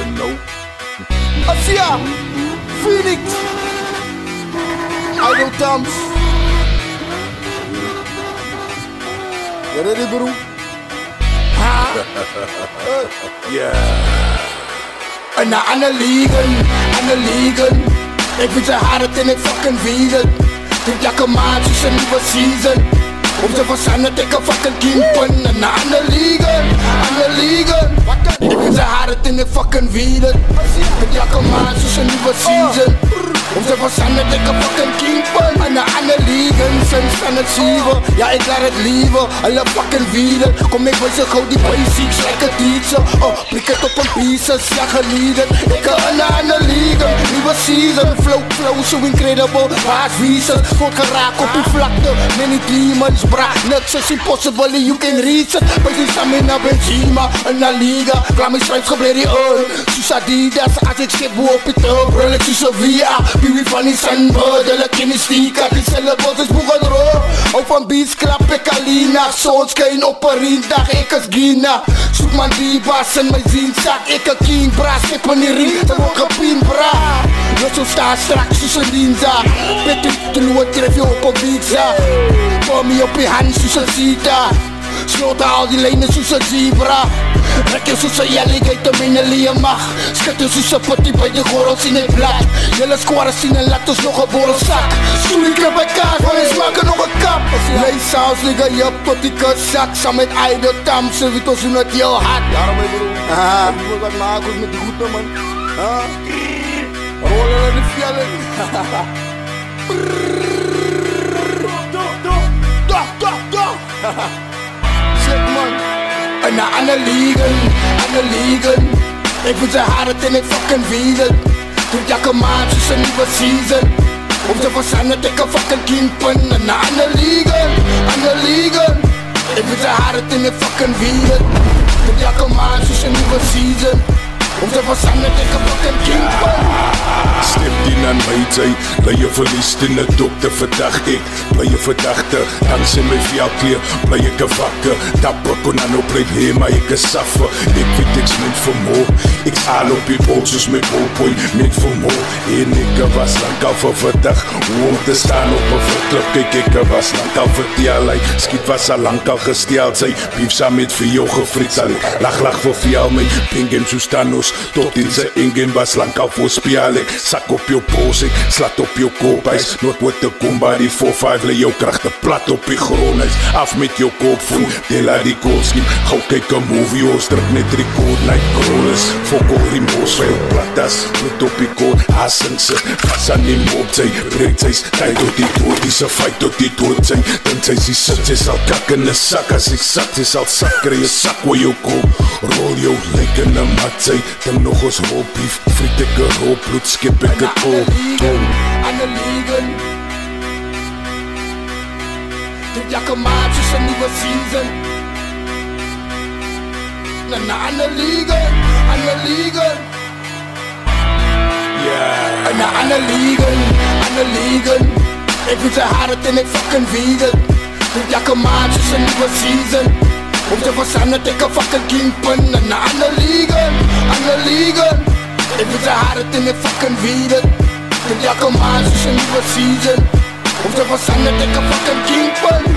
know. Asia, Phoenix, Idol Thumbs. You ready, bro? Yeah. En Anneliegen. Ik vind ze hard en ik fucking weet het. Dit elke maand is een nieuwe season. Om te verzanden ik een fucking kimpen. En Anneliegen. Ik vind ze hard en ik fucking weet het. Dit elke maand is een nieuwe season. Om te verzanden ik een fucking kimpen. En Anneliegen, sinds aan het zeven. Ja, ik laat het liever, alle fucking wieden. Kom ik bij ze gauw die basics, like a teacher. Prik het op een pieces, ja gelieden. Ik ga een Anneliegen, nieuwe season. Flow, so incredible, baas wiezen. Goed geraakt op die vlakte, many demons, bra. Niks is impossible, you can reach it. Bij die stamina Benzema, een Liga. Klaar mijn stripes gebleerd on. Sus Adidas, als ik schip op het up. Rol ik sus via, Piwi van die Sunbird. Hulle kinestika, die cellebos is boegen rood. Ook van beats klap ik Alina. Zonskijn op een rinddag, ik is Gina. Zoek man die baas in mijn zienzak. Ik een king bra, skip in die ring. Ze wordt gepien bra. Dus zo sta straks sus een linza. Petit teloe tref je op een pizza. Voor me op je hand sus een sita. Sloten al die lijnen sus een zebra. Rek je sus een alligator binnen leer mag. Schud je sus een pottie bij de gorrels in het blad. Jullie squares zien en laat ons nog een borrelzak. Stoel ik er bij kaart, maar eens maken nog een kap. Lees saus liggen je tot die kutzak. Samen met Idol Thumbs, ze weet ons hoe het jou had. Daarom mijn broer. Je moet wat maken met die goede man. Rollen in de velden. Slik man. En Anneliegen. Ik vind ze hard en ik fucking weet het. Dit elke maand is een nieuwe season. Om te verzanden ik een fucking kimpen. En Anneliegen. Ik vind ze hard en ik fucking weet het. Dit elke maand is een nieuwe season. Om te verzanden ik een fucking kimpen. Step in aan my tijd, bly je verlies in de dokter verdag ek. Bly je verdachte, dans in my velkleer, bly ek een wakker. Dapper kon aan op bly heen, maar ek is saffe. Ek weet ek's met vermoor, ek's al op die boot soos my ballpoint met vermoor. En ek was lang al vir verdag, hoe om te staan op een verklip. Kijk, ek was lang al vertel, skiet was al lang al gesteld. Sy beef saam met vir jou gefriet, sal lach vir jou my pingem soos Thanos. Tot in sy ingame was lang al voorspeel ek. Sak op jou pols ek, slat op jou kophuis. Nooit wordt te kom by die 4-5, lê jou krachte plat op die grondhuis. Af met jou kop voel, deel uit die koolskip. Gauw kyk een movie, ons druk net record, night crawlers. Fok al die moos, veel platas, met op die kool. Hassing sy, vas aan die moop, sy breek sy's tyd tot die dood, die sy fight tot die dood sy. Dan sy sit, sy sal kak in die sak, as sy sak, sy sal sak, kry jy sak waar jou kop. Rol jou lijk in die mat, sy dan nog ons roepief, friet ek een roep, bloed skip ek het op. Anneliegen. Dit elke maand is een nieuwe season. En Anneliegen. Yeah. En Anneliegen. Ik vind ze hard en ik fucking weet het. Dit elke maand is een nieuwe season. Om te verzanden ik een fucking kimpen. En Anneliegen. Ik vind ze hard en ik fucking weet het. Dit elke maand is een nieuwe season. Om te verzanden ik een fucking kimpen.